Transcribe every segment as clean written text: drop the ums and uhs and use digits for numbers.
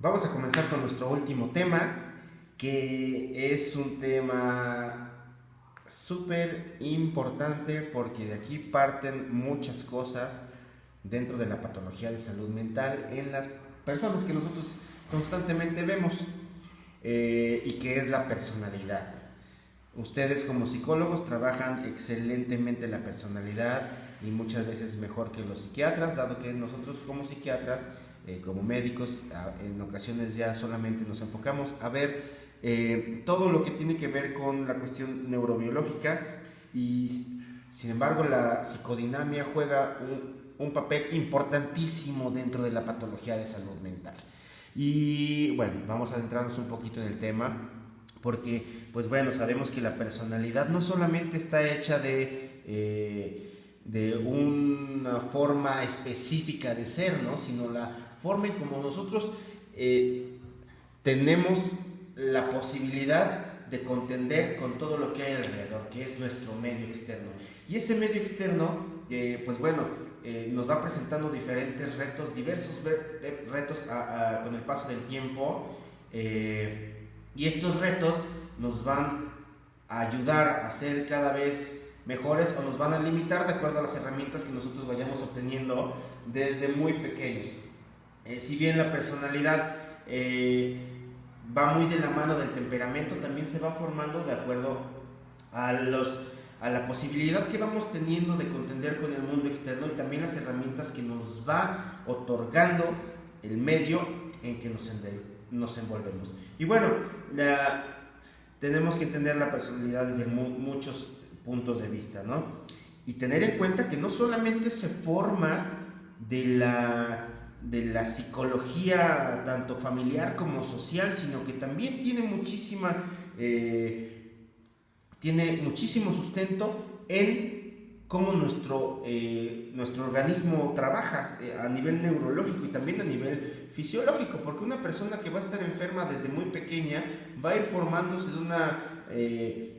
Vamos a comenzar con nuestro último tema, que es un tema súper importante porque de aquí parten muchas cosas dentro de la patología de salud mental en las personas que nosotros constantemente vemos, y que es la personalidad. Ustedes como psicólogos trabajan excelentemente la personalidad y muchas veces mejor que los psiquiatras, dado que nosotros como psiquiatras, como médicos, en ocasiones ya solamente nos enfocamos a ver todo lo que tiene que ver con la cuestión neurobiológica, y sin embargo la psicodinamia juega un papel importantísimo dentro de la patología de salud mental. Y bueno, vamos a adentrarnos un poquito en el tema porque, pues bueno, sabemos que la personalidad no solamente está hecha de una forma específica de ser, ¿no? Sino la forma en como nosotros tenemos la posibilidad de contender con todo lo que hay alrededor, que es nuestro medio externo. Y ese medio externo, pues bueno, nos va presentando diferentes retos, diversos retos con el paso del tiempo, y estos retos nos van a ayudar a ser cada vez mejores o nos van a limitar de acuerdo a las herramientas que nosotros vayamos obteniendo desde muy pequeños. Si bien la personalidad va muy de la mano del temperamento, también se va formando de acuerdo a a la posibilidad que vamos teniendo de contender con el mundo externo y también las herramientas que nos va otorgando el medio en que nos envolvemos. Y bueno, tenemos que entender la personalidad desde muchos puntos de vista, ¿no? Y tener en cuenta que no solamente se forma de la psicología tanto familiar como social, sino que también tiene muchísimo sustento en cómo nuestro organismo trabaja a nivel neurológico y también a nivel fisiológico, porque una persona que va a estar enferma desde muy pequeña va a ir formándose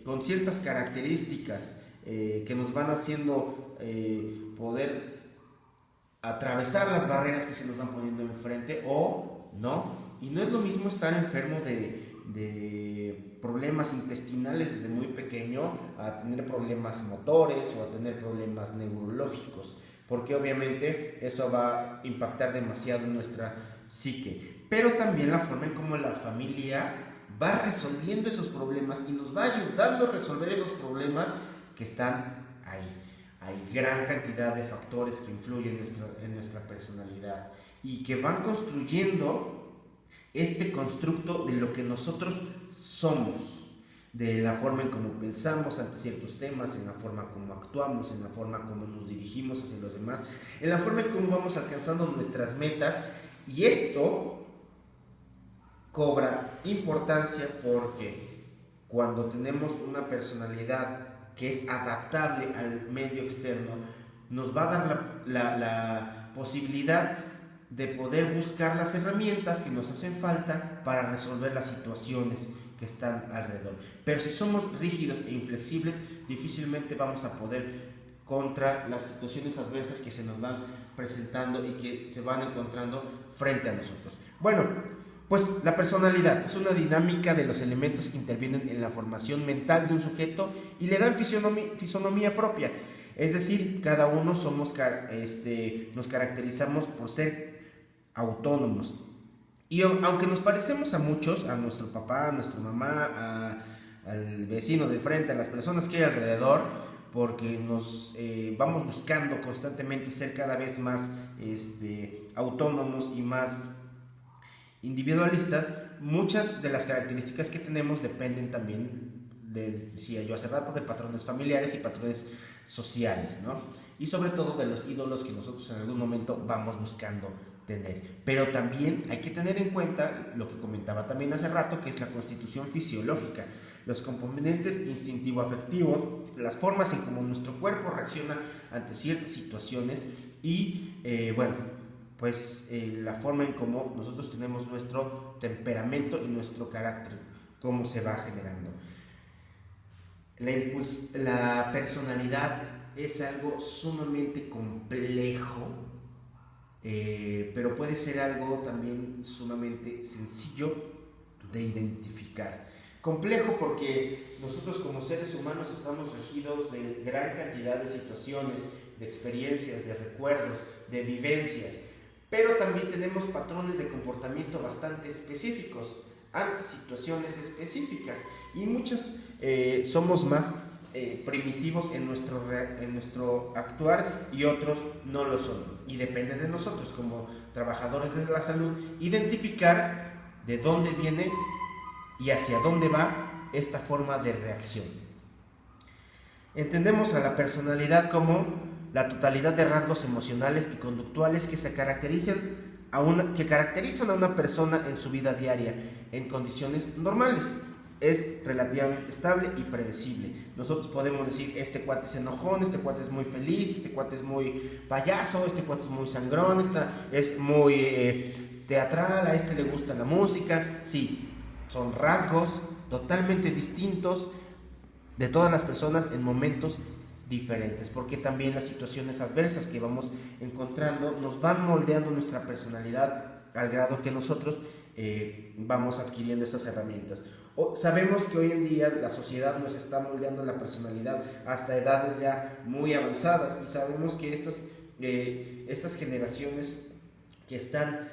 con ciertas características que nos van haciendo poder atravesar las barreras que se nos van poniendo enfrente o no. Y no es lo mismo estar enfermo de problemas intestinales desde muy pequeño a tener problemas motores o a tener problemas neurológicos, porque obviamente eso va a impactar demasiado en nuestra psique, pero también la forma en cómo la familia va resolviendo esos problemas y nos va ayudando a resolver esos problemas que están ahí. Hay gran cantidad de factores que influyen en nuestra personalidad y que van construyendo este constructo de lo que nosotros somos, de la forma en cómo pensamos ante ciertos temas, en la forma como actuamos, en la forma como nos dirigimos hacia los demás, en la forma en cómo vamos alcanzando nuestras metas. Y esto cobra importancia porque cuando tenemos una personalidad que es adaptable al medio externo, nos va a dar la posibilidad de poder buscar las herramientas que nos hacen falta para resolver las situaciones que están alrededor. Pero si somos rígidos e inflexibles, difícilmente vamos a poder contra las situaciones adversas que se nos van presentando y que se van encontrando frente a nosotros. Bueno, pues la personalidad es una dinámica de los elementos que intervienen en la formación mental de un sujeto y le dan fisonomía propia. Es decir, cada uno nos caracterizamos por ser autónomos. Y aunque nos parecemos a muchos, a nuestro papá, a nuestra mamá, al vecino de frente, a las personas que hay alrededor, porque nos vamos buscando constantemente ser cada vez más autónomos y más individualistas, muchas de las características que tenemos dependen también, decía yo hace rato, de patrones familiares y patrones sociales, ¿no? Y sobre todo de los ídolos que nosotros en algún momento vamos buscando tener. Pero también hay que tener en cuenta lo que comentaba también hace rato, que es la constitución fisiológica, los componentes instintivo-afectivos, las formas en cómo nuestro cuerpo reacciona ante ciertas situaciones y, bueno, pues la forma en cómo nosotros tenemos nuestro temperamento y nuestro carácter, cómo se va generando. La personalidad es algo sumamente complejo, pero puede ser algo también sumamente sumamente sencillo de identificar. Complejo porque nosotros como seres humanos estamos regidos de gran cantidad de situaciones, de experiencias, de recuerdos, de vivencias, pero también tenemos patrones de comportamiento bastante específicos ante situaciones específicas y muchos somos más primitivos en nuestro actuar y otros no lo son, y depende de nosotros como trabajadores de la salud identificar de dónde viene y hacia dónde va esta forma de reacción. Entendemos a la personalidad como la totalidad de rasgos emocionales y conductuales que caracterizan a una persona en su vida diaria en condiciones normales. Es relativamente estable y predecible. Nosotros podemos decir, este cuate es enojón, este cuate es muy feliz, este cuate es muy payaso, este cuate es muy sangrón, este es muy teatral, a este le gusta la música. Sí, son rasgos totalmente distintos de todas las personas en momentos diferentes, porque también las situaciones adversas que vamos encontrando nos van moldeando nuestra personalidad al grado que nosotros vamos adquiriendo estas herramientas. Sabemos que hoy en día la sociedad nos está moldeando la personalidad hasta edades ya muy avanzadas, y sabemos que estas generaciones que están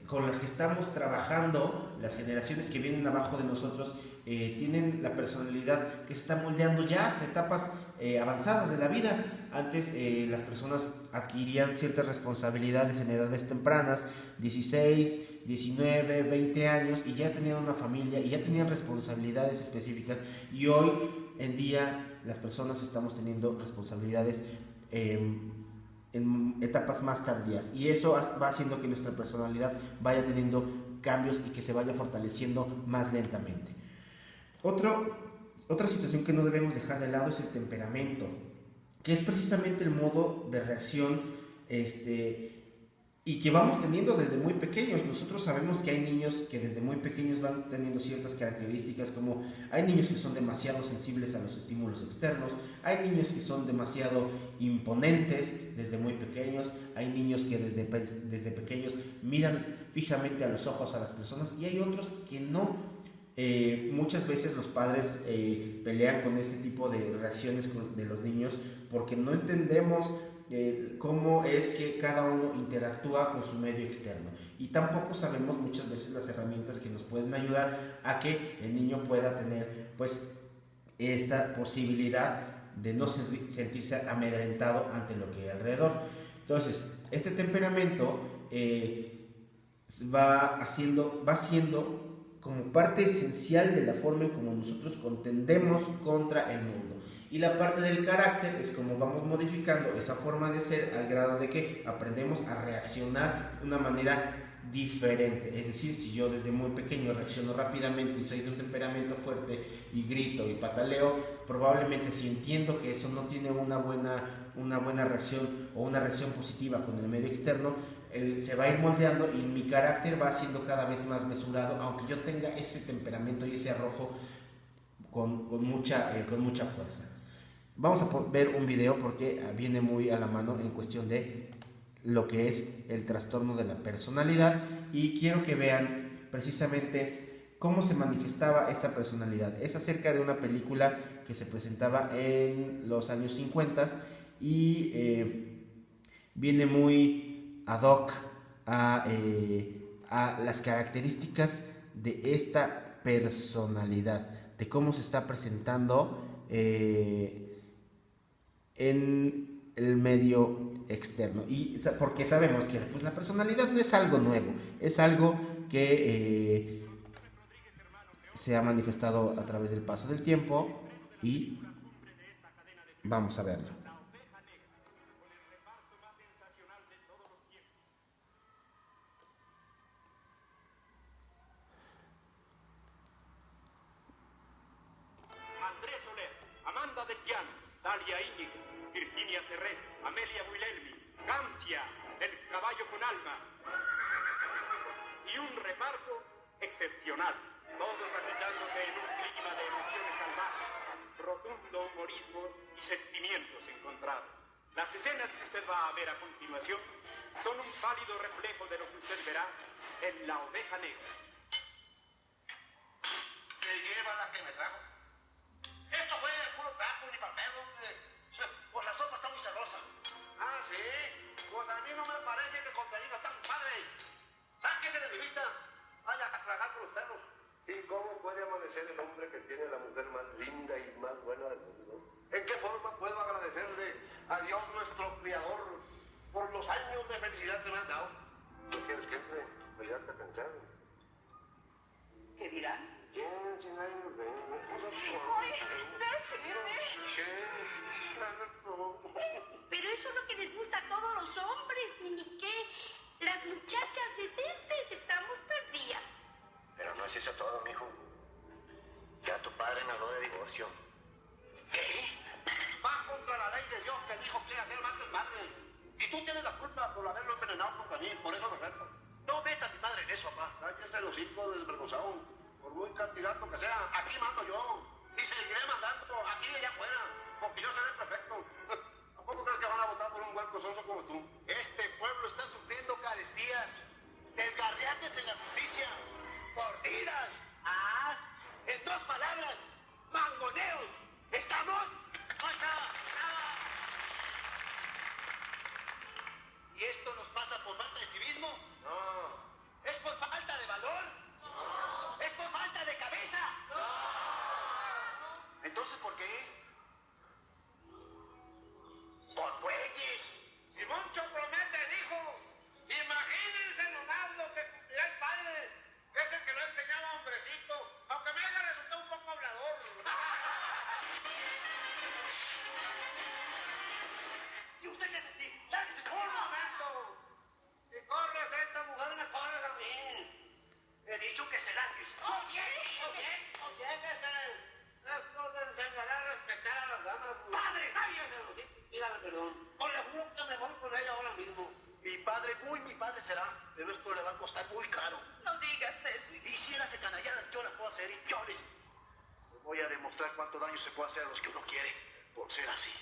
con las que estamos trabajando, las generaciones que vienen abajo de nosotros, tienen la personalidad que se está moldeando ya hasta etapas avanzadas de la vida. Antes las personas adquirían ciertas responsabilidades en edades tempranas, 16, 19, 20 años, y ya tenían una familia y ya tenían responsabilidades específicas, y hoy en día las personas estamos teniendo responsabilidades en etapas más tardías, y eso va haciendo que nuestra personalidad vaya teniendo cambios y que se vaya fortaleciendo más lentamente. Otra situación que no debemos dejar de lado es el temperamento, que es precisamente el modo de reacción y que vamos teniendo desde muy pequeños. Nosotros sabemos que hay niños que desde muy pequeños van teniendo ciertas características, como hay niños que son demasiado sensibles a los estímulos externos, hay niños que son demasiado imponentes desde muy pequeños, hay niños que desde pequeños miran fijamente a los ojos a las personas, y hay otros que no. Muchas veces los padres pelean con este tipo de reacciones de los niños porque no entendemos cómo es que cada uno interactúa con su medio externo, y tampoco sabemos muchas veces las herramientas que nos pueden ayudar a que el niño pueda tener pues esta posibilidad de no sentirse amedrentado ante lo que hay alrededor. Entonces, este temperamento va siendo como parte esencial de la forma en como nosotros contendemos contra el mundo. Y la parte del carácter es como vamos modificando esa forma de ser al grado de que aprendemos a reaccionar de una manera diferente. Es decir, si yo desde muy pequeño reacciono rápidamente y soy de un temperamento fuerte y grito y pataleo, probablemente si entiendo que eso no tiene una buena reacción o una reacción positiva con el medio externo, se va a ir moldeando y mi carácter va siendo cada vez más mesurado, aunque yo tenga ese temperamento y ese arrojo con mucha fuerza. Vamos a ver un video porque viene muy a la mano en cuestión de lo que es el trastorno de la personalidad, y quiero que vean precisamente cómo se manifestaba esta personalidad. Es acerca de una película que se presentaba en los años 50 y viene muy ad hoc a las características de esta personalidad, de cómo se está presentando en el medio externo. Y porque sabemos que pues, la personalidad no es algo nuevo, es algo que se ha manifestado a través del paso del tiempo, y vamos a verlo. Andrés Soler, Amanda Del Llano, Dalia Íñigo, Virginia Serret, Amelia Guilherme, Gancia, el caballo con alma, y un reparto excepcional, todos agitándose en un clima de emociones salvajes, rotundo humorismo y sentimientos encontrados. Las escenas que usted va a ver a continuación son un pálido reflejo de lo que usted verá en La Oveja Negra. ¿Me lleva la que me trajo? Esto fue puro trapo ni papel, hombre. Pues la sopa está muy celosa. Ah, ¿sí? Pues a mí no me parece que contradiga está su padre. Sáquese de mi vista. Vaya a tragar por los perros. ¿Y cómo puede amanecer el hombre que tiene la mujer más linda y más buena del mundo? ¿En qué forma puedo agradecerle a Dios nuestro Criador por los años de felicidad que me han dado? ¿No quieres que entre? Pues ya te pensar. ¿Qué dirán? ¿Quién sin años de ¡Ay, déjenme! Pero eso es lo que les gusta a todos los hombres, ni qué. Las muchachas decentes estamos perdidas. Pero no es eso todo, mijo. Ya tu padre me habló de divorcio. ¿Qué? Va contra la ley de Dios que dijo que hacer más que el padre. Y tú tienes la culpa por haberlo envenenado con Canín, por eso lo reto. No meta a mi madre en eso, papá. Cállese los hijos desvergonzado. Por muy candidato que sea, aquí mando yo. Y seguiré mandando aquí y allá afuera. Porque yo seré perfecto. ¿Tampoco crees que van a votar por un huerco sonso como tú? Este pueblo está sufriendo carestías, desgarriates en la justicia, mordidas. Ah, en dos palabras, mangoneos. ¿Estamos? ¡Marcha! ¿Y esto nos pasa por falta de civismo? No. ¿Es por falta de valor? No. ¿Es por falta de cabeza? No. ¿Entonces por qué? Por bueyes. Y mucho promete el hijo. Imagínense nomás lo que cumplirá el padre. Ese que lo ha enseñado a hombrecito. Aunque me haya resultado un poco hablador. ¿Y usted qué se dice? ¡Lárguese! ¡Un momento! Si corres a esta mujer, me corres a mí. He dicho que se largues. ¡Oye! Esto de enseñar a respetar a las damas. ¡Padre! ¡Cállate! Pídame perdón. Pues le juro que me voy con ella ahora mismo. Mi padre será, pero esto le va a costar muy caro. No digas eso. Y si era se canallada, yo la puedo hacer y peores. Les voy a demostrar cuánto daño se puede hacer a los que uno quiere, por ser así.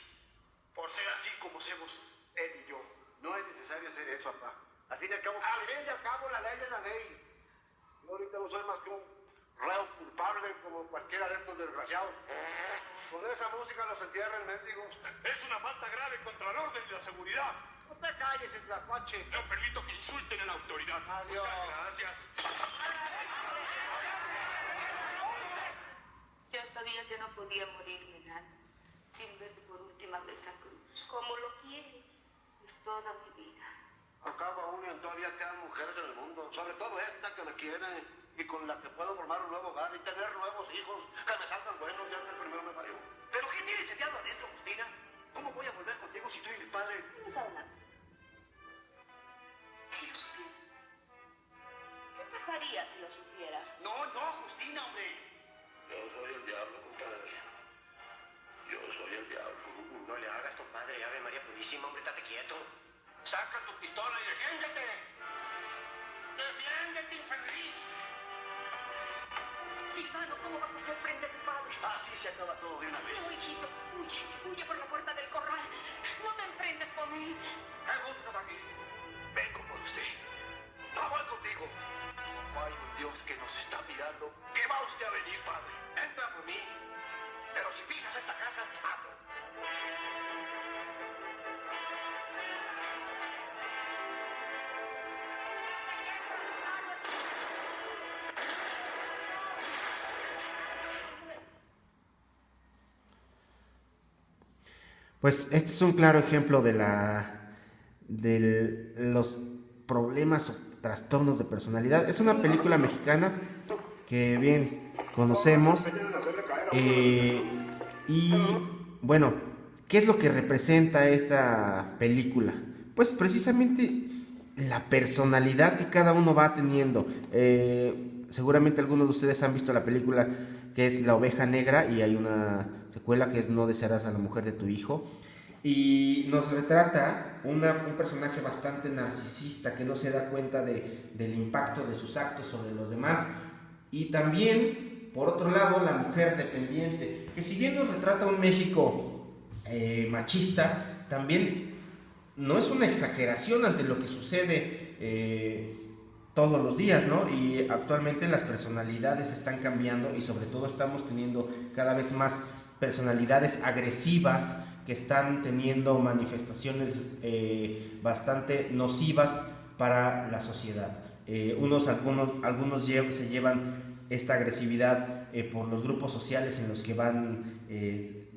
Por ser así como somos él y yo. No es necesario hacer eso, papá. Al fin y al cabo... Al fin y al cabo, la ley es la ley. Yo ahorita no soy más que un reo culpable como cualquiera de estos desgraciados. Con esa música los entierran, mendigos. Es una falta grave contra el orden y la seguridad. Usted cállese, tlacuache. No permito que insulten a la autoridad. Adiós. Muchas gracias. Yo sabía que no podía morirme, Nana, sin verte por última vez a Cruz. Como lo quieres, es toda mi vida. Acaba uno y todavía quedan mujeres en el mundo. Sobre todo esta que me quiere y con la que puedo formar un nuevo hogar y tener nuevos hijos que me salgan buenos, ya que el primero me falló. ¿Pero qué tiene ese diablo adentro, Justina? ¿Cómo voy a volver contigo si tú y mi padre? No sabe nada. Si lo supiera. ¿Qué pasaría si lo supiera? No, Justina, hombre. Yo soy el diablo, compadre. Yo soy el diablo. No le hagas, compadre. Ave María Purísima, hombre, estate quieto. Saca tu pistola y defiéndete. ¡Defiéndete, infeliz! Silvano, ¿cómo vas a hacer frente a tu padre? Así se acaba todo de una vez. No, hijito, huye por la puerta del corral. No te enfrentes conmigo. ¿Qué buscas aquí? Vengo por usted. No voy contigo. Hay un Dios que nos está mirando. ¿Qué va usted a venir, padre? Entra por mí. Pero si pisas esta casa, te mato. Pues este es un claro ejemplo de los problemas o trastornos de personalidad. Es una película mexicana que bien conocemos. Y bueno, ¿qué es lo que representa esta película? Pues precisamente la personalidad que cada uno va teniendo. Seguramente algunos de ustedes han visto la película que es La Oveja Negra, y hay una secuela que es No desearás a la mujer de tu hijo, y nos retrata un personaje bastante narcisista que no se da cuenta del impacto de sus actos sobre los demás, y también, por otro lado, la mujer dependiente, que si bien nos retrata un México machista, también no es una exageración ante lo que sucede todos los días, ¿no? Y actualmente las personalidades están cambiando y sobre todo estamos teniendo cada vez más personalidades agresivas que están teniendo manifestaciones bastante nocivas para la sociedad. Algunos se llevan esta agresividad por los grupos sociales en los que van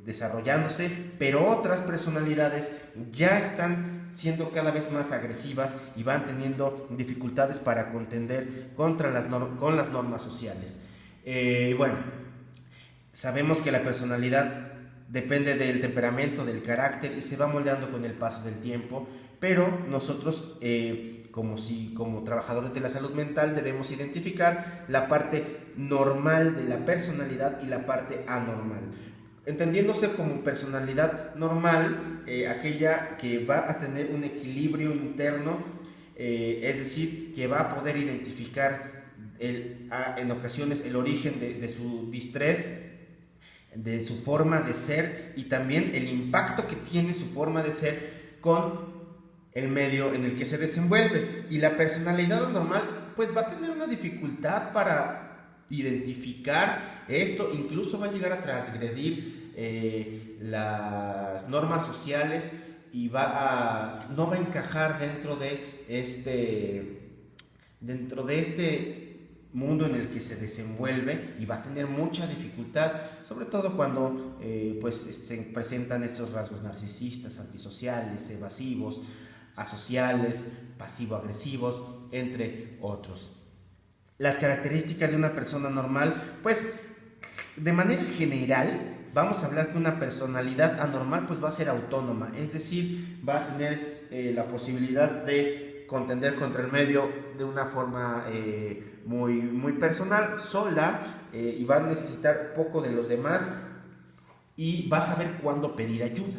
desarrollándose, pero otras personalidades ya están siendo cada vez más agresivas y van teniendo dificultades para contender con las normas sociales. Bueno, sabemos que la personalidad depende del temperamento, del carácter y se va moldeando con el paso del tiempo, pero nosotros como trabajadores de la salud mental debemos identificar la parte normal de la personalidad y la parte anormal. Entendiéndose como personalidad normal, aquella que va a tener un equilibrio interno, es decir, que va a poder identificar en ocasiones el origen de su distrés, de su forma de ser y también el impacto que tiene su forma de ser con el medio en el que se desenvuelve. Y la personalidad anormal pues va a tener una dificultad para identificar esto, incluso va a llegar a transgredir las normas sociales y no va a encajar dentro de este mundo en el que se desenvuelve y va a tener mucha dificultad, sobre todo cuando pues se presentan estos rasgos narcisistas, antisociales, evasivos, asociales, pasivo-agresivos, entre otros. Las características de una persona normal, pues de manera general vamos a hablar que una personalidad anormal pues va a ser autónoma, es decir, va a tener la posibilidad de contender contra el medio de una forma muy, muy personal, sola, y va a necesitar poco de los demás y va a saber cuándo pedir ayuda.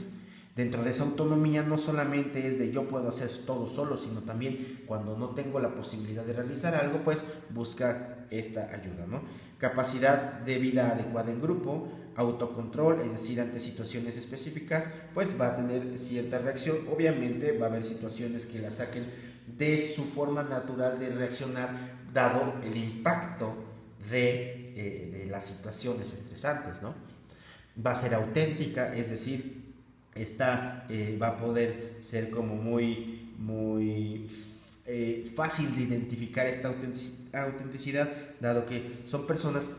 Dentro de esa autonomía no solamente es de yo puedo hacer todo solo, sino también cuando no tengo la posibilidad de realizar algo, pues buscar esta ayuda, ¿no? Capacidad de vida adecuada en grupo, autocontrol, es decir, ante situaciones específicas, pues va a tener cierta reacción. Obviamente va a haber situaciones que la saquen de su forma natural de reaccionar, dado el impacto de las situaciones estresantes, ¿no? Va a ser auténtica, es decir, va a poder ser como muy, muy fácil de identificar esta autenticidad, dado que son personas,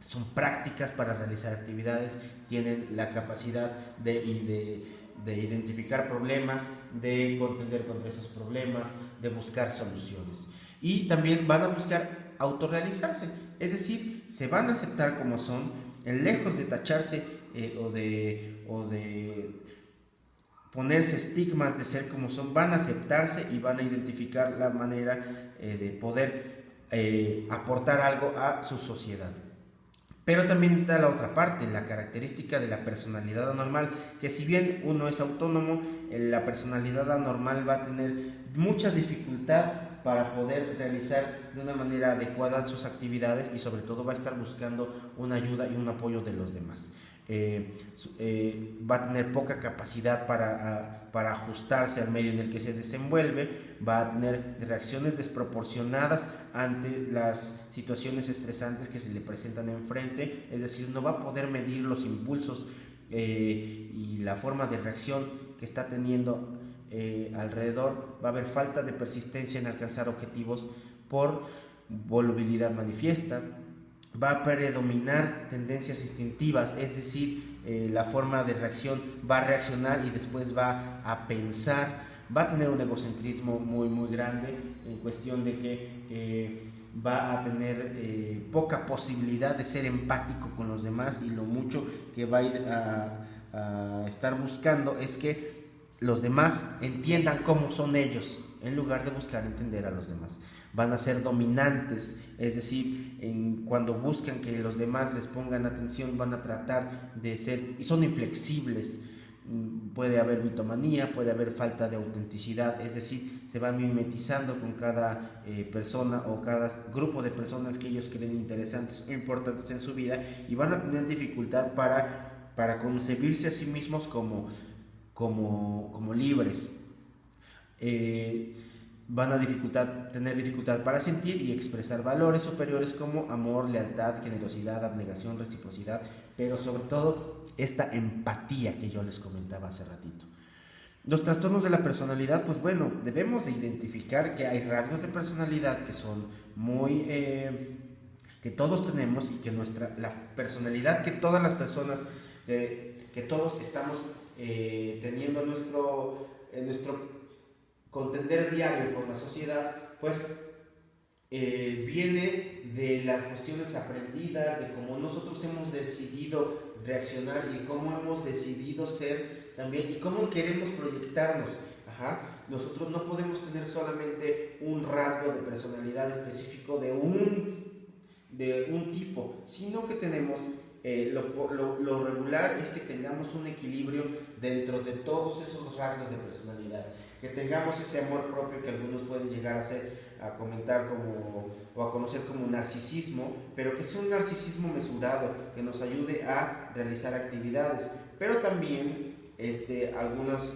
son prácticas para realizar actividades, tienen la capacidad de identificar problemas, de contender contra esos problemas, de buscar soluciones. Y también van a buscar autorrealizarse, es decir, se van a aceptar como son, lejos de tacharse o de ponerse estigmas de ser como son, van a aceptarse y van a identificar la manera de poder aportar algo a su sociedad. Pero también está la otra parte, la característica de la personalidad anormal, que si bien uno es autónomo, la personalidad anormal va a tener mucha dificultad para poder realizar de una manera adecuada sus actividades y sobre todo va a estar buscando una ayuda y un apoyo de los demás. Va a tener poca capacidad para ajustarse al medio en el que se desenvuelve, va a tener reacciones desproporcionadas ante las situaciones estresantes que se le presentan enfrente, es decir, no va a poder medir los impulsos y la forma de reacción que está teniendo alrededor. Va a haber falta de persistencia en alcanzar objetivos por volubilidad manifiesta. Va a predominar tendencias instintivas, es decir, la forma de reacción va a reaccionar y después va a pensar, va a tener un egocentrismo muy muy grande en cuestión de que va a tener poca posibilidad de ser empático con los demás y lo mucho que va a ir a estar buscando es que los demás entiendan cómo son ellos en lugar de buscar entender a los demás. Van a ser dominantes, es decir, cuando buscan que los demás les pongan atención van a tratar de ser, y son inflexibles. Puede haber mitomanía, puede haber falta de autenticidad, es decir, se van mimetizando con cada persona o cada grupo de personas que ellos creen interesantes o importantes en su vida y van a tener dificultad para concebirse a sí mismos como libres. van a tener dificultad para sentir y expresar valores superiores como amor, lealtad, generosidad, abnegación, reciprocidad, pero sobre todo esta empatía que yo les comentaba hace ratito. Los trastornos de la personalidad, pues bueno, debemos de identificar que hay rasgos de personalidad que son muy, que todos tenemos, y que la personalidad que todas las personas, que todos estamos teniendo en nuestro contender diario con la sociedad, pues viene de las cuestiones aprendidas, de cómo nosotros hemos decidido reaccionar y cómo hemos decidido ser también y cómo queremos proyectarnos. Nosotros no podemos tener solamente un rasgo de personalidad específico de un tipo, sino que tenemos lo regular es que tengamos un equilibrio dentro de todos esos rasgos de personalidad, que tengamos ese amor propio que algunos pueden llegar a comentar o a conocer como narcisismo, pero que sea un narcisismo mesurado, que nos ayude a realizar actividades, pero también algunos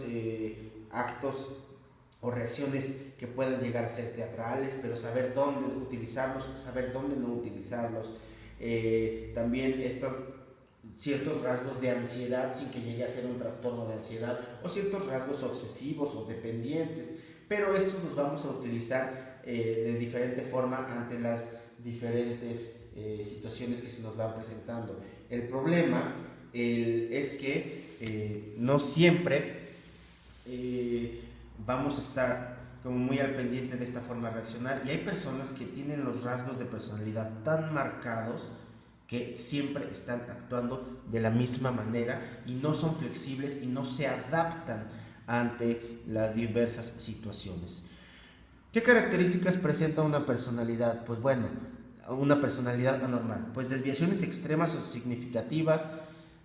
actos o reacciones que puedan llegar a ser teatrales, pero saber dónde utilizarlos, saber dónde no utilizarlos. También ciertos rasgos de ansiedad sin que llegue a ser un trastorno de ansiedad, o ciertos rasgos obsesivos o dependientes, pero estos los vamos a utilizar de diferente forma ante las diferentes situaciones que se nos van presentando. El problema es que no siempre vamos a estar como muy al pendiente de esta forma de reaccionar, y hay personas que tienen los rasgos de personalidad tan marcados que siempre están actuando de la misma manera y no son flexibles y no se adaptan ante las diversas situaciones. ¿Qué características presenta una personalidad? Pues bueno, una personalidad anormal, pues desviaciones extremas o significativas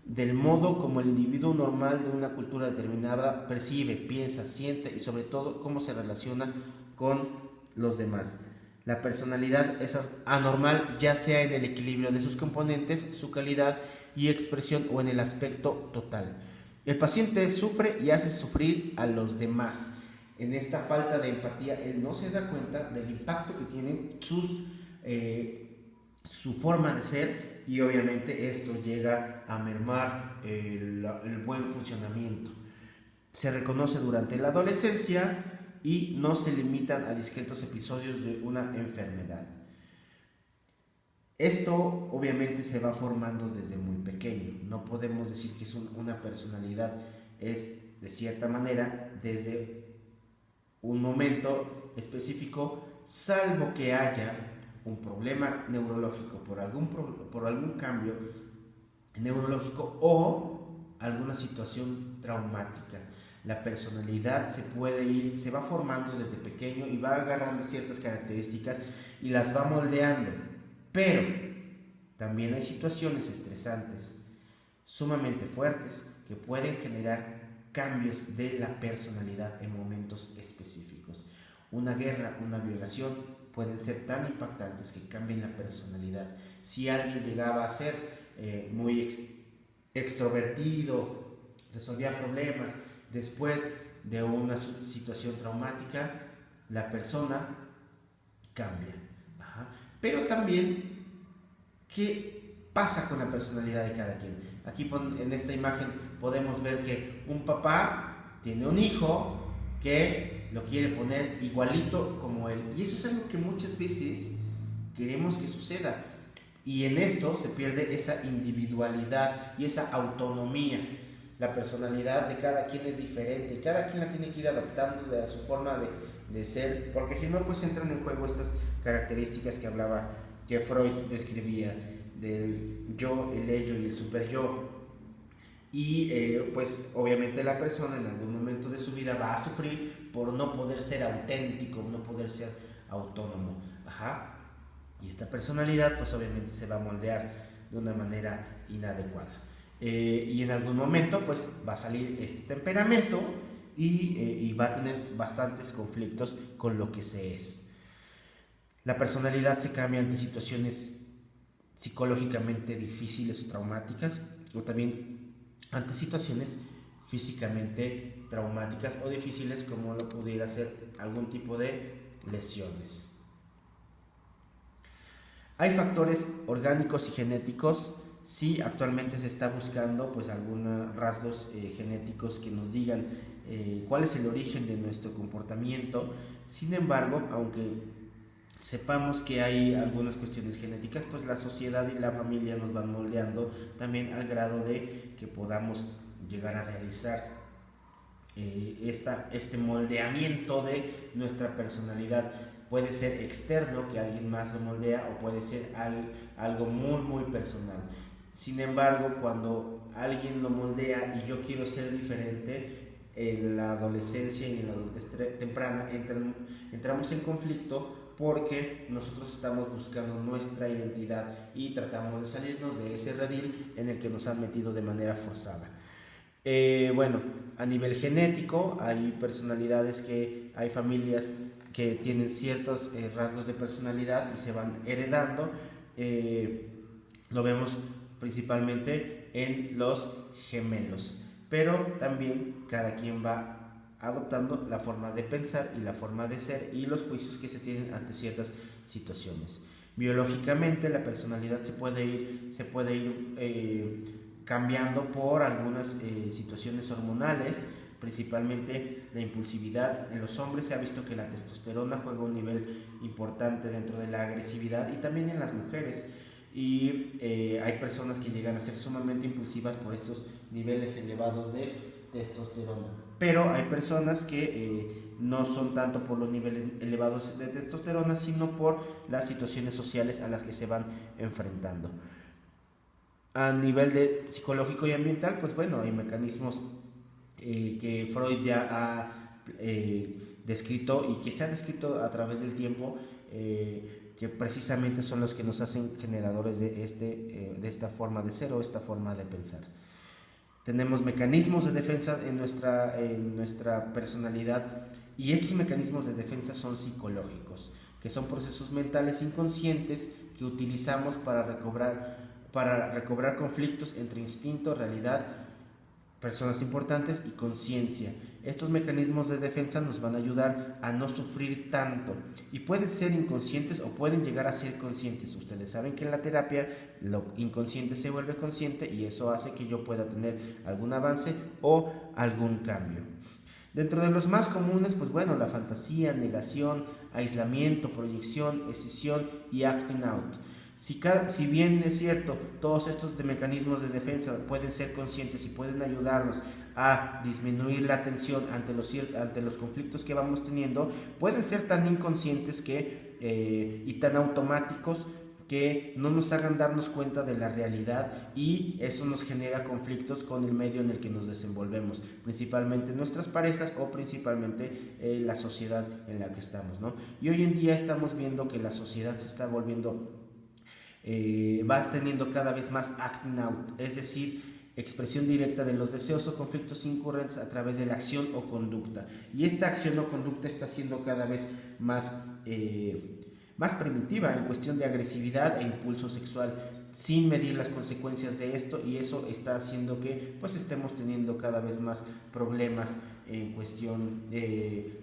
del modo como el individuo normal de una cultura determinada percibe, piensa, siente y sobre todo cómo se relaciona con los demás. La personalidad es anormal, ya sea en el equilibrio de sus componentes, su calidad y expresión, o en el aspecto total. El paciente sufre y hace sufrir a los demás. En esta falta de empatía, él no se da cuenta del impacto que tiene su forma de ser, y obviamente esto llega a mermar el buen funcionamiento. Se reconoce durante la adolescencia y no se limitan a discretos episodios de una enfermedad. Esto obviamente se va formando desde muy pequeño. No podemos decir que una personalidad es de cierta manera desde un momento específico, salvo que haya un problema neurológico por algún cambio neurológico o alguna situación traumática. La personalidad se va formando desde pequeño y va agarrando ciertas características y las va moldeando, pero también hay situaciones estresantes sumamente fuertes que pueden generar cambios de la personalidad en momentos específicos. Una guerra, una violación pueden ser tan impactantes que cambien la personalidad. Si alguien llegaba a ser muy extrovertido, resolvía problemas, después de una situación traumática, la persona cambia. Pero también, ¿qué pasa con la personalidad de cada quien? Aquí en esta imagen podemos ver que un papá tiene un hijo que lo quiere poner igualito como él, y eso es algo que muchas veces queremos que suceda, y en esto se pierde esa individualidad y esa autonomía. La personalidad de cada quien es diferente y cada quien la tiene que ir adaptando a su forma de ser, porque si no, pues entran en juego estas características que Freud describía del yo, el ello y el superyo. Y pues obviamente la persona en algún momento de su vida va a sufrir por no poder ser auténtico, no poder ser autónomo. Y esta personalidad pues obviamente se va a moldear de una manera inadecuada. Y en algún momento pues va a salir este temperamento y va a tener bastantes conflictos con lo que se es. La personalidad se cambia ante situaciones psicológicamente difíciles o traumáticas, o también ante situaciones físicamente traumáticas o difíciles, como lo pudiera ser algún tipo de lesiones. Hay factores orgánicos y genéticos. Sí, actualmente se está buscando pues algunos rasgos genéticos que nos digan cuál es el origen de nuestro comportamiento. Sin embargo, aunque sepamos que hay algunas cuestiones genéticas, pues la sociedad y la familia nos van moldeando también al grado de que podamos llegar a realizar este moldeamiento de nuestra personalidad. Puede ser externo, que alguien más lo moldea, o puede ser algo muy muy personal. Sin embargo, cuando alguien lo moldea y yo quiero ser diferente, en la adolescencia y en la adultez temprana entramos en conflicto, porque nosotros estamos buscando nuestra identidad y tratamos de salirnos de ese redil en el que nos han metido de manera forzada. Bueno, a nivel genético hay personalidades hay familias que tienen ciertos rasgos de personalidad y se van heredando. Lo vemos principalmente en los gemelos, pero también cada quien va adoptando la forma de pensar y la forma de ser y los juicios que se tienen ante ciertas situaciones. Biológicamente la personalidad se puede ir cambiando por algunas situaciones hormonales, principalmente la impulsividad. En los hombres se ha visto que la testosterona juega un nivel importante dentro de la agresividad, y también en las mujeres, y hay personas que llegan a ser sumamente impulsivas por estos niveles elevados de testosterona, pero hay personas que no son tanto por los niveles elevados de testosterona, sino por las situaciones sociales a las que se van enfrentando. A nivel de psicológico y ambiental, pues bueno, hay mecanismos que Freud ya ha descrito y que se han descrito a través del tiempo, que precisamente son los que nos hacen generadores de esta forma de ser o esta forma de pensar. Tenemos mecanismos de defensa en nuestra personalidad, y estos mecanismos de defensa son psicológicos, que son procesos mentales inconscientes que utilizamos para recobrar conflictos entre instinto, realidad, personas importantes y conciencia. Estos mecanismos de defensa nos van a ayudar a no sufrir tanto, y pueden ser inconscientes o pueden llegar a ser conscientes. Ustedes saben que en la terapia lo inconsciente se vuelve consciente, y eso hace que yo pueda tener algún avance o algún cambio. Dentro de los más comunes, pues bueno, la fantasía, negación, aislamiento, proyección, escisión y acting out. Si bien es cierto, todos estos mecanismos de defensa pueden ser conscientes y pueden ayudarnos a disminuir la tensión ante los conflictos que vamos teniendo, pueden ser tan inconscientes y tan automáticos que no nos hagan darnos cuenta de la realidad, y eso nos genera conflictos con el medio en el que nos desenvolvemos, principalmente nuestras parejas o principalmente la sociedad en la que estamos, ¿no? Y hoy en día estamos viendo que la sociedad se está volviendo va teniendo cada vez más acting out, es decir, expresión directa de los deseos o conflictos incurrentes a través de la acción o conducta. Y esta acción o conducta está siendo cada vez más primitiva en cuestión de agresividad e impulso sexual, sin medir las consecuencias de esto, y eso está haciendo que pues estemos teniendo cada vez más problemas en cuestión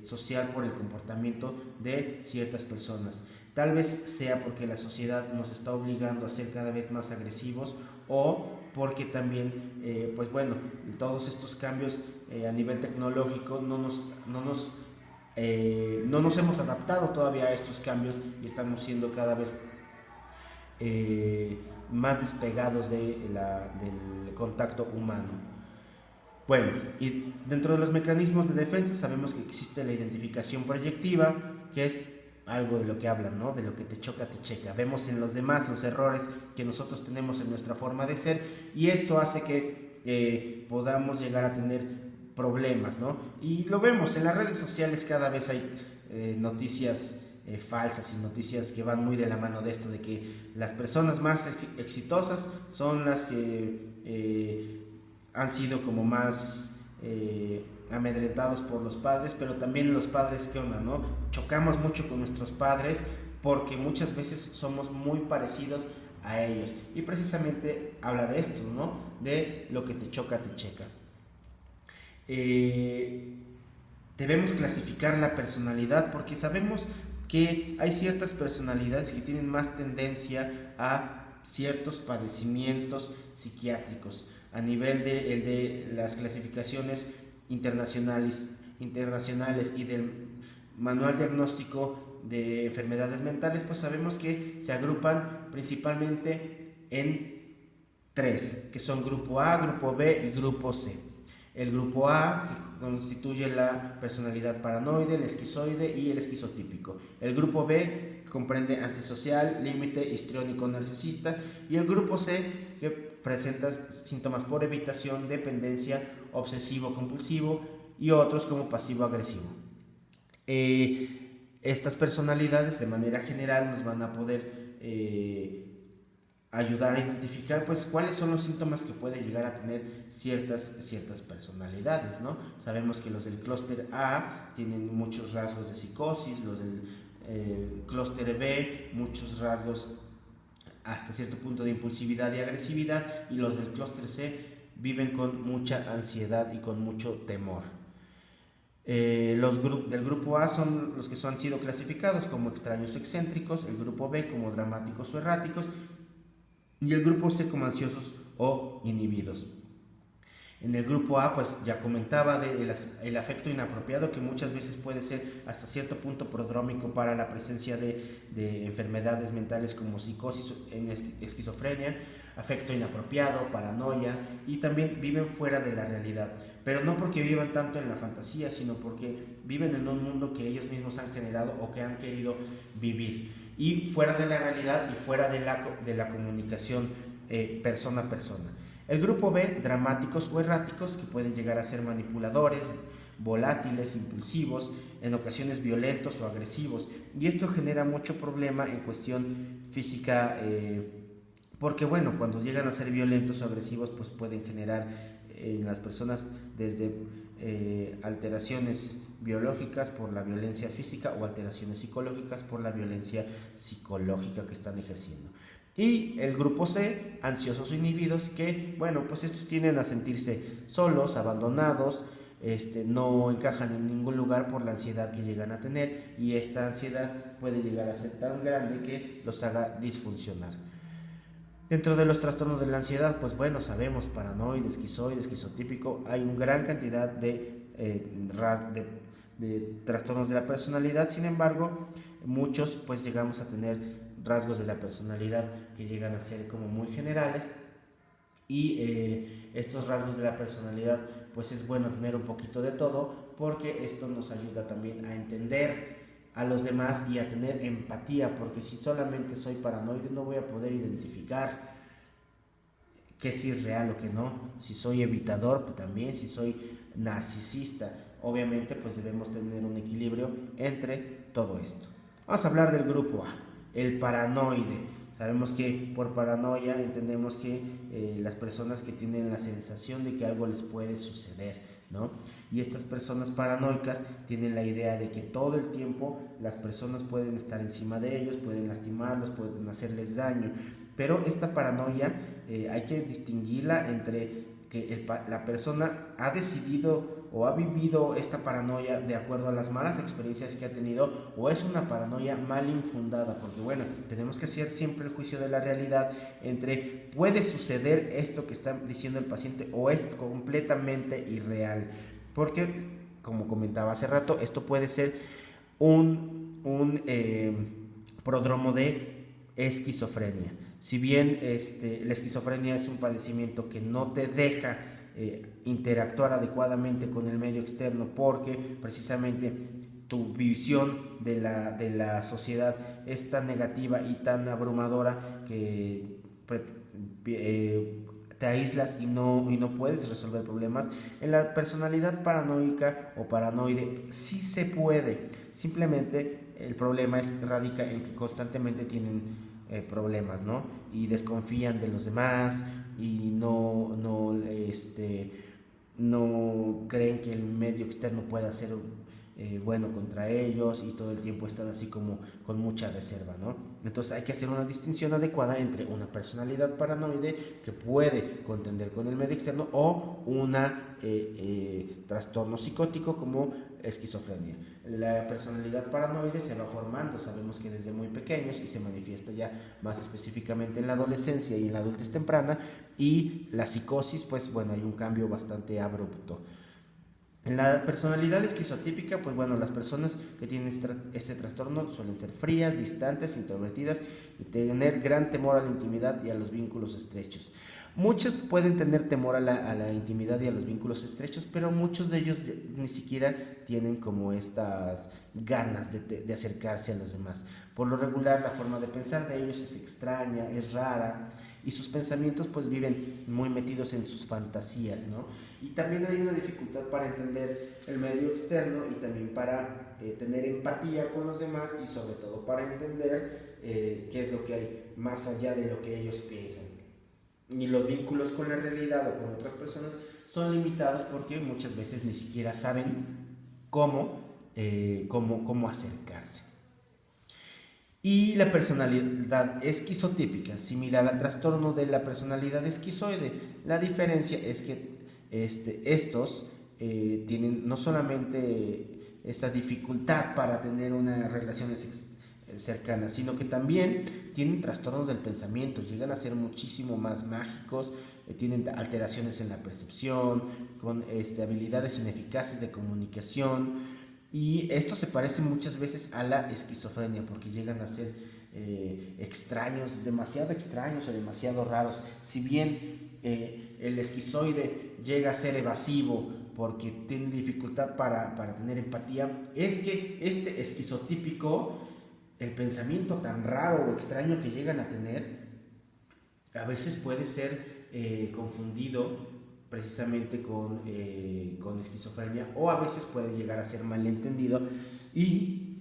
social por el comportamiento de ciertas personas. Tal vez sea porque la sociedad nos está obligando a ser cada vez más agresivos, o porque también, pues bueno, todos estos cambios a nivel tecnológico no nos hemos adaptado todavía a estos cambios, y estamos siendo cada vez más despegados del contacto humano. Bueno, y dentro de los mecanismos de defensa sabemos que existe la identificación proyectiva, que es algo de lo que hablan, ¿no? De lo que te choca, te checa. Vemos en los demás los errores que nosotros tenemos en nuestra forma de ser, y esto hace que podamos llegar a tener problemas, ¿no? Y lo vemos en las redes sociales, cada vez hay noticias falsas y noticias que van muy de la mano de esto, de que las personas más exitosas son las que han sido como más amedrentados por los padres, pero también los padres, ¿qué onda, no? Chocamos mucho con nuestros padres porque muchas veces somos muy parecidos a ellos, y precisamente habla de esto, ¿no? De lo que te choca, te checa. debemos clasificar la personalidad porque sabemos que hay ciertas personalidades que tienen más tendencia a ciertos padecimientos psiquiátricos a nivel de las clasificaciones internacionales y del manual diagnóstico de enfermedades mentales, pues sabemos que se agrupan principalmente en 3, que son grupo A, grupo B y grupo C. El grupo A, que constituye la personalidad paranoide, el esquizoide y el esquizotípico. El grupo B, que comprende antisocial, límite, histriónico, narcisista. Y el grupo C, que presenta síntomas por evitación, dependencia, obsesivo-compulsivo y otros como pasivo-agresivo. Estas personalidades de manera general nos van a poder ayudar a identificar pues cuáles son los síntomas que puede llegar a tener ciertas personalidades, ¿no? Sabemos que los del clúster A tienen muchos rasgos de psicosis, los del clúster B muchos rasgos hasta cierto punto de impulsividad y agresividad, y los del clúster C viven con mucha ansiedad y con mucho temor. Los del grupo A son los que han sido clasificados como extraños o excéntricos, el grupo B como dramáticos o erráticos y el grupo C como ansiosos o inhibidos. En el grupo A, pues ya comentaba el afecto inapropiado, que muchas veces puede ser hasta cierto punto prodrómico para la presencia de enfermedades mentales como psicosis, esquizofrenia, afecto inapropiado, paranoia, y también viven fuera de la realidad, pero no porque vivan tanto en la fantasía, sino porque viven en un mundo que ellos mismos han generado o que han querido vivir, y fuera de la realidad y fuera de la comunicación persona a persona. El grupo B, dramáticos o erráticos, que pueden llegar a ser manipuladores, volátiles, impulsivos, en ocasiones violentos o agresivos, y esto genera mucho problema en cuestión física, porque bueno, cuando llegan a ser violentos o agresivos, pues pueden generar en las personas desde alteraciones biológicas por la violencia física o alteraciones psicológicas por la violencia psicológica que están ejerciendo. Y el grupo C, ansiosos o inhibidos, que bueno, pues estos tienden a sentirse solos, abandonados, no encajan en ningún lugar por la ansiedad que llegan a tener, y esta ansiedad puede llegar a ser tan grande que los haga disfuncionar. Dentro de los trastornos de la ansiedad, pues bueno, sabemos paranoide, esquizoide, esquizotípico, hay una gran cantidad de trastornos de la personalidad. Sin embargo, muchos pues llegamos a tener rasgos de la personalidad que llegan a ser como muy generales, y estos rasgos de la personalidad pues es bueno tener un poquito de todo, porque esto nos ayuda también a entender a los demás y a tener empatía, porque si solamente soy paranoide no voy a poder identificar que si es real o que no, si soy evitador pues también, si soy narcisista. Obviamente pues debemos tener un equilibrio entre todo esto. Vamos a hablar del grupo A, el paranoide. Sabemos que por paranoia entendemos que las personas que tienen la sensación de que algo les puede suceder, ¿no? Y estas personas paranoicas tienen la idea de que todo el tiempo las personas pueden estar encima de ellos, pueden lastimarlos, pueden hacerles daño. Pero esta paranoia hay que distinguirla entre que la persona ha decidido o ha vivido esta paranoia de acuerdo a las malas experiencias que ha tenido, o es una paranoia mal infundada, porque bueno, tenemos que hacer siempre el juicio de la realidad entre puede suceder esto que está diciendo el paciente o es completamente irreal, porque como comentaba hace rato, esto puede ser un prodromo de esquizofrenia. Si bien la esquizofrenia es un padecimiento que no te deja interactuar adecuadamente con el medio externo, porque precisamente tu visión de la sociedad es tan negativa y tan abrumadora que te aíslas y no puedes resolver problemas. En la personalidad paranoica o paranoide sí se puede, simplemente el problema radica en que constantemente tienen problemas, ¿no? Y desconfían de los demás y no creen que el medio externo pueda ser bueno contra ellos, y todo el tiempo están así como con mucha reserva, ¿no? Entonces hay que hacer una distinción adecuada entre una personalidad paranoide que puede contender con el medio externo o una trastorno psicótico como esquizofrenia. La personalidad paranoide se va formando, sabemos que desde muy pequeños, y se manifiesta ya más específicamente en la adolescencia y en la adultez temprana, y la psicosis, pues bueno, hay un cambio bastante abrupto. En la personalidad esquizotípica, pues bueno, las personas que tienen este trastorno suelen ser frías, distantes, introvertidas y tener gran temor a la intimidad y a los vínculos estrechos. Muchos pueden tener temor a la intimidad y a los vínculos estrechos, pero muchos de ellos ni siquiera tienen como estas ganas de acercarse a los demás. Por lo regular, la forma de pensar de ellos es extraña, es rara, y sus pensamientos pues viven muy metidos en sus fantasías, ¿no? Y también hay una dificultad para entender el medio externo y también para tener empatía con los demás, y sobre todo para entender qué es lo que hay más allá de lo que ellos piensan. Y los vínculos con la realidad o con otras personas son limitados porque muchas veces ni siquiera saben cómo acercarse. Y la personalidad esquizotípica, similar al trastorno de la personalidad esquizoide. La diferencia es que estos tienen no solamente esa dificultad para tener una relación cercanas, sino que también tienen trastornos del pensamiento, llegan a ser muchísimo más mágicos, tienen alteraciones en la percepción, con habilidades ineficaces de comunicación, y esto se parece muchas veces a la esquizofrenia porque llegan a ser extraños, demasiado extraños o demasiado raros. Si bien el esquizoide llega a ser evasivo porque tiene dificultad para tener empatía, es que este esquizotípico, el pensamiento tan raro o extraño que llegan a tener, a veces puede ser confundido precisamente con esquizofrenia, o a veces puede llegar a ser malentendido y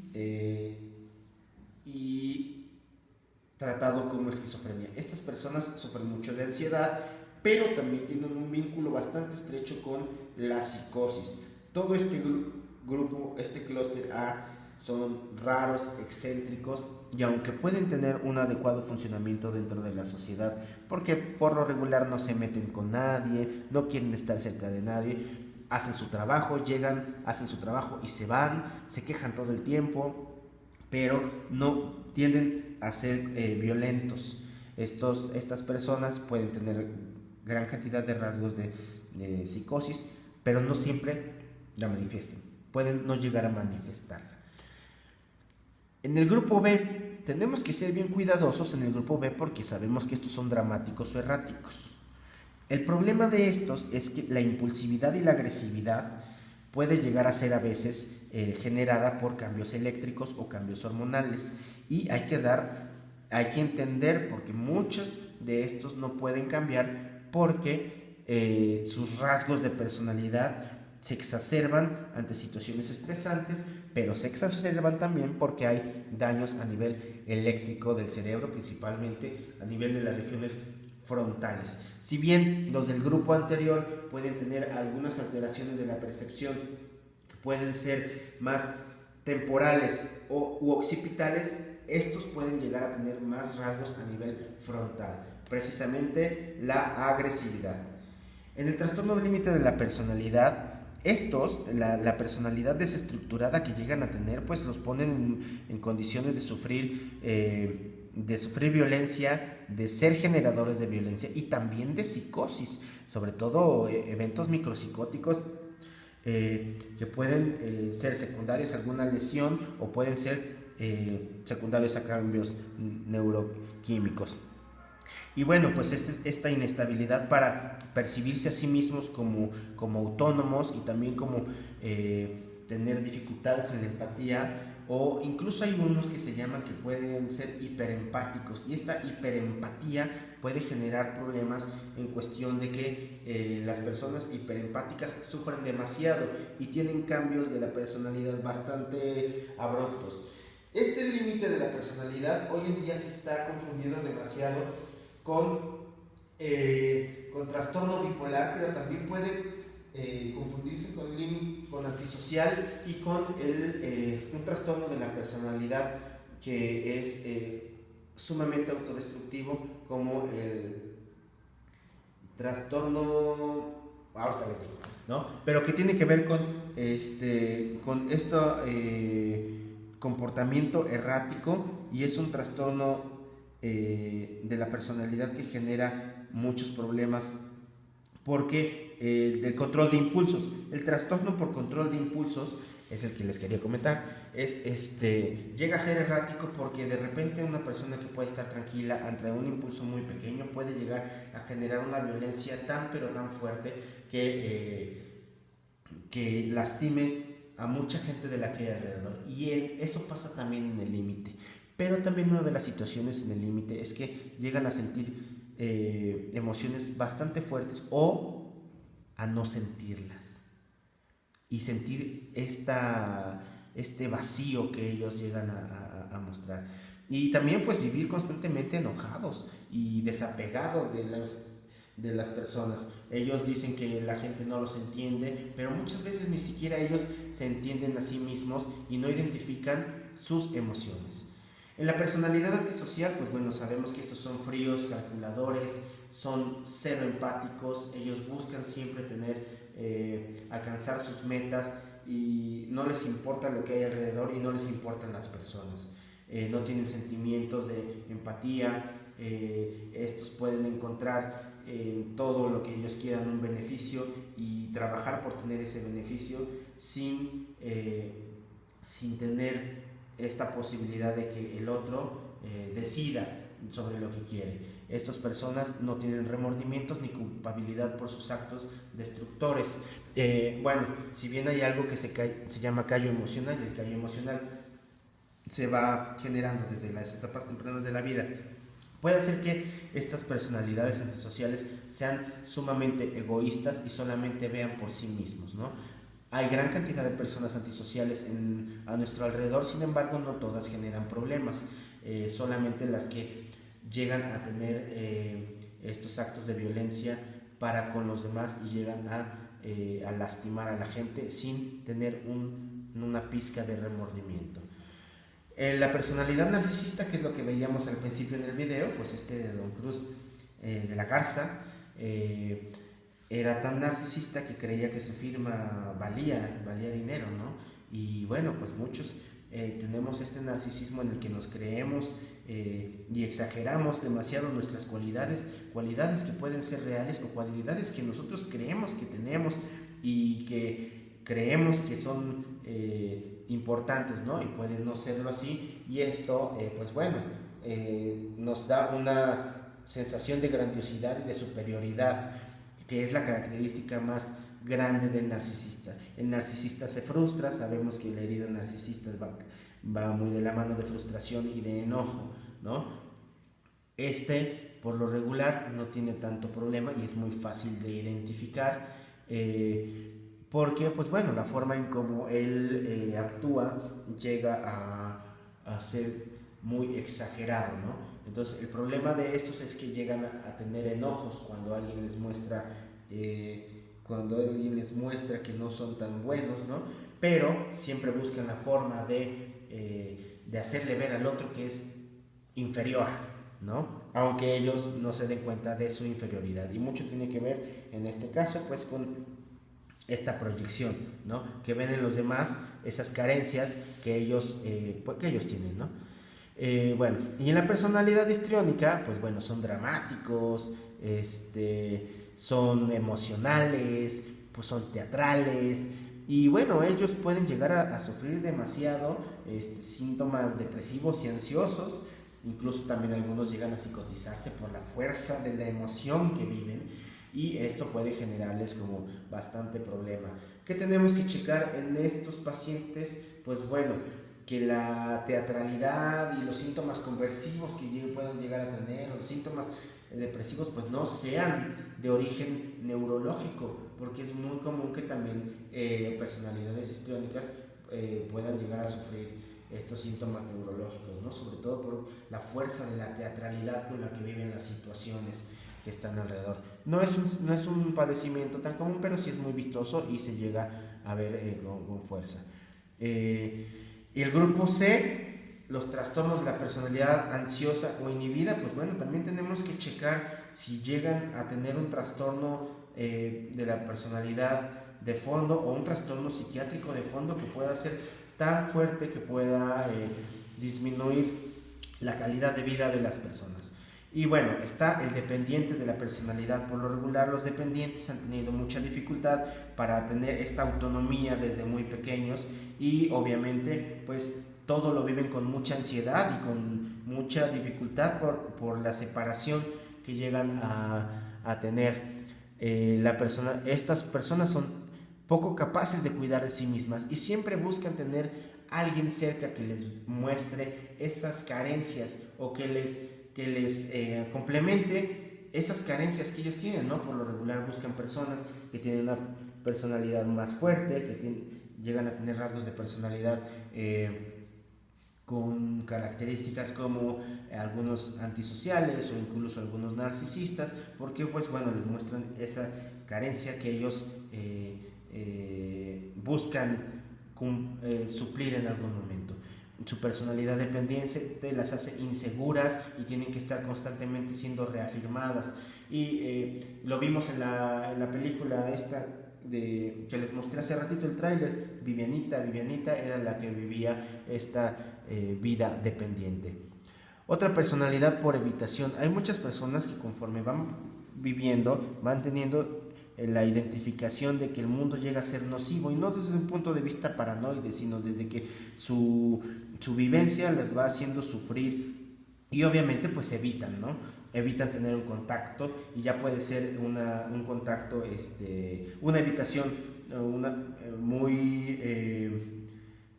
tratado como esquizofrenia. Estas personas sufren mucho de ansiedad, pero también tienen un vínculo bastante estrecho con la psicosis. Todo este grupo, este clúster A, son raros, excéntricos, y aunque pueden tener un adecuado funcionamiento dentro de la sociedad, porque por lo regular no se meten con nadie, no quieren estar cerca de nadie, hacen su trabajo, llegan, hacen su trabajo y se van, se quejan todo el tiempo, pero no tienden a ser violentos. Estas personas pueden tener gran cantidad de rasgos de psicosis, pero no siempre la manifiestan, pueden no llegar a manifestarla. En el grupo B, tenemos que ser bien cuidadosos en el grupo B porque sabemos que estos son dramáticos o erráticos. El problema de estos es que la impulsividad y la agresividad puede llegar a ser a veces generada por cambios eléctricos o cambios hormonales, y hay que entender porque muchos de estos no pueden cambiar porque sus rasgos de personalidad se exacerban ante situaciones estresantes, pero se exacerban también porque hay daños a nivel eléctrico del cerebro, principalmente a nivel de las regiones frontales. Si bien los del grupo anterior pueden tener algunas alteraciones de la percepción que pueden ser más temporales u occipitales, estos pueden llegar a tener más rasgos a nivel frontal, precisamente la agresividad. En el trastorno límite de la personalidad, la personalidad desestructurada que llegan a tener, pues los ponen en condiciones de sufrir violencia, de ser generadores de violencia y también de psicosis, sobre todo eventos micropsicóticos que pueden ser secundarios a alguna lesión o pueden ser secundarios a cambios neuroquímicos. Y bueno, pues esta inestabilidad para percibirse a sí mismos como autónomos y también como tener dificultades en la empatía, o incluso hay unos que se llaman que pueden ser hiperempáticos, y esta hiperempatía puede generar problemas en cuestión de que las personas hiperempáticas sufren demasiado y tienen cambios de la personalidad bastante abruptos. Este límite de la personalidad hoy en día se está confundiendo demasiado con trastorno bipolar, pero también puede confundirse con antisocial y con un trastorno de la personalidad que es sumamente autodestructivo como el trastorno, ahorita les digo, ¿no? Pero que tiene que ver con este comportamiento errático, y es un trastorno de la personalidad que genera muchos problemas porque del control de impulsos. El trastorno por control de impulsos es el que les quería comentar. Llega a ser errático porque de repente una persona que puede estar tranquila ante un impulso muy pequeño puede llegar a generar una violencia tan pero tan fuerte que lastime a mucha gente de la que hay alrededor. Y eso pasa también en el límite. Pero también una de las situaciones en el límite es que llegan a sentir emociones bastante fuertes o a no sentirlas y sentir este vacío que ellos llegan a mostrar, y también pues vivir constantemente enojados y desapegados de las personas. Ellos dicen que la gente no los entiende, pero muchas veces ni siquiera ellos se entienden a sí mismos y no identifican sus emociones. En la personalidad antisocial, pues bueno, sabemos que estos son fríos, calculadores, son cero empáticos, ellos buscan siempre alcanzar sus metas y no les importa lo que hay alrededor y no les importan las personas. No tienen sentimientos de empatía, estos pueden encontrar en todo lo que ellos quieran un beneficio y trabajar por tener ese beneficio sin tener esta posibilidad de que el otro decida sobre lo que quiere. Estas personas no tienen remordimientos ni culpabilidad por sus actos destructores. Si bien hay algo que se llama callo emocional, y el callo emocional se va generando desde las etapas tempranas de la vida, puede hacer que estas personalidades antisociales sean sumamente egoístas y solamente vean por sí mismos, ¿no? Hay gran cantidad de personas antisociales a nuestro alrededor, sin embargo no todas generan problemas, solamente las que llegan a tener estos actos de violencia para con los demás y llegan a lastimar a la gente sin tener una pizca de remordimiento. La personalidad narcisista, que es lo que veíamos al principio en el video, pues de Don Cruz de la Garza, era tan narcisista que creía que su firma valía dinero, ¿no? Y bueno, pues muchos tenemos este narcisismo en el que nos creemos y exageramos demasiado nuestras cualidades que pueden ser reales o cualidades que nosotros creemos que tenemos y que creemos que son importantes, ¿no? Y puede no serlo así, y esto, nos da una sensación de grandiosidad y de superioridad, que es la característica más grande del narcisista. El narcisista se frustra, sabemos que la herida narcisista va muy de la mano de frustración y de enojo, ¿no? Por lo regular no tiene tanto problema y es muy fácil de identificar, porque la forma en cómo él actúa llega a ser muy exagerado, ¿no? Entonces el problema de estos es que llegan a tener enojos cuando alguien les muestra que no son tan buenos, ¿no? Pero siempre buscan la forma de hacerle ver al otro que es inferior, ¿no? Aunque ellos no se den cuenta de su inferioridad, y mucho tiene que ver en este caso pues con esta proyección, ¿no? Que ven en los demás esas carencias que ellos tienen, ¿no? Y en la personalidad histriónica, pues son dramáticos, son emocionales, pues son teatrales, y ellos pueden llegar a sufrir demasiado síntomas depresivos y ansiosos. Incluso también algunos llegan a psicotizarse por la fuerza de la emoción que viven, y esto puede generarles como bastante problema. ¿Qué tenemos que checar en estos pacientes? Pues que la teatralidad y los síntomas conversivos que puedan llegar a tener, o los síntomas depresivos, pues no sean de origen neurológico, porque es muy común que también personalidades histriónicas puedan llegar a sufrir estos síntomas neurológicos, ¿no? Sobre todo por la fuerza de la teatralidad con la que viven las situaciones que están alrededor. No es un padecimiento tan común, pero sí es muy vistoso y se llega a ver con fuerza. Y el grupo C los trastornos de la personalidad ansiosa o inhibida, pues bueno, también tenemos que checar si llegan a tener un trastorno de la personalidad de fondo o un trastorno psiquiátrico de fondo que pueda ser tan fuerte que pueda disminuir la calidad de vida de las personas. Y bueno, está el dependiente de la personalidad. Por lo regular, los dependientes han tenido mucha dificultad para tener esta autonomía desde muy pequeños y obviamente pues todo lo viven con mucha ansiedad y con mucha dificultad por la separación que llegan a tener. Estas personas son poco capaces de cuidar de sí mismas y siempre buscan tener alguien cerca que les muestre esas carencias o que les complemente esas carencias que ellos tienen, ¿no? Por lo regular buscan personas que tienen una personalidad más fuerte, que llegan a tener rasgos de personalidad con características como algunos antisociales o incluso algunos narcisistas, porque pues bueno, les muestran esa carencia que ellos buscan suplir en algún momento. Su personalidad dependiente las hace inseguras y tienen que estar constantemente siendo reafirmadas. Y lo vimos en la película esta que les mostré hace ratito el tráiler. Vivianita era la que vivía esta vida dependiente. Otra personalidad por evitación. Hay muchas personas que conforme van viviendo van teniendo la identificación de que el mundo llega a ser nocivo, y no desde un punto de vista paranoide, sino desde que su vivencia les va haciendo sufrir, y obviamente pues evitan tener un contacto, y ya puede ser un contacto, una evitación muy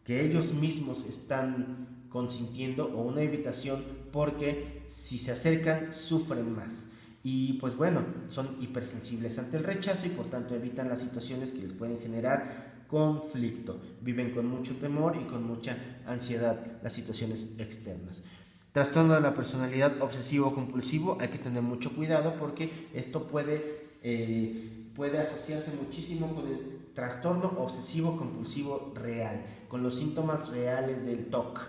que ellos mismos están consintiendo, o una evitación porque si se acercan sufren más. Y pues bueno, son hipersensibles ante el rechazo y por tanto evitan las situaciones que les pueden generar conflicto. Viven con mucho temor y con mucha ansiedad las situaciones externas. Trastorno de la personalidad obsesivo-compulsivo. Hay que tener mucho cuidado porque esto puede asociarse muchísimo con el trastorno obsesivo-compulsivo real, con los síntomas reales del TOC.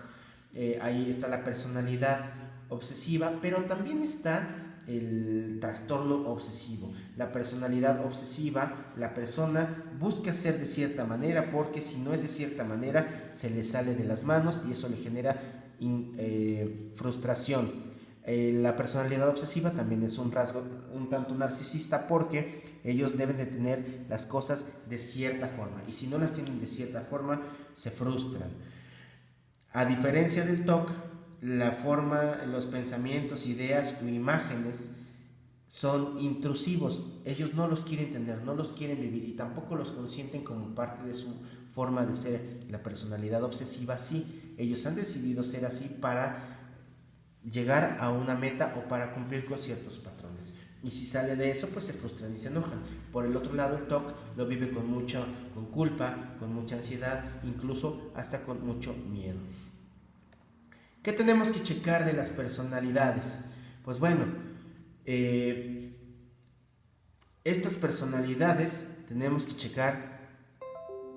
Ahí está la personalidad obsesiva, pero también está el trastorno obsesivo. La personalidad obsesiva, la persona busca ser de cierta manera porque si no es de cierta manera se le sale de las manos y eso le genera frustración. La personalidad obsesiva también es un rasgo un tanto narcisista porque ellos deben de tener las cosas de cierta forma y si no las tienen de cierta forma se frustran. A diferencia del TOC, la forma, los pensamientos, ideas o imágenes son intrusivos. Ellos no los quieren tener, no los quieren vivir y tampoco los consienten como parte de su forma de ser. La personalidad obsesiva sí, ellos han decidido ser así para llegar a una meta o para cumplir con ciertos patrones. Y si sale de eso, pues se frustran y se enojan. Por el otro lado, el TOC lo vive con culpa, con mucha ansiedad, incluso hasta con mucho miedo. ¿Qué tenemos que checar de las personalidades? Pues bueno, estas personalidades tenemos que checar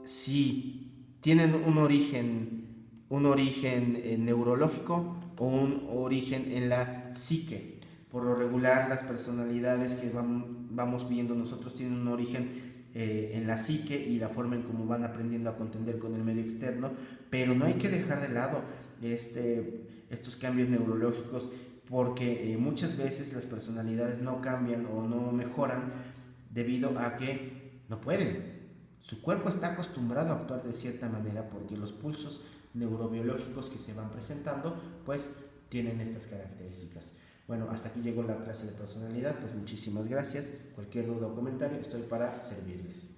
si tienen un origen neurológico o un origen en la psique. Por lo regular, las personalidades que vamos viendo nosotros tienen un origen en la psique y la forma en cómo van aprendiendo a contender con el medio externo, pero no hay que dejar de lado estos cambios neurológicos porque muchas veces las personalidades no cambian o no mejoran debido a que no pueden. Su cuerpo está acostumbrado a actuar de cierta manera porque los pulsos neurobiológicos que se van presentando pues tienen estas características. Bueno, hasta aquí llegó la clase de personalidad, pues muchísimas gracias. Cualquier duda o comentario estoy para servirles.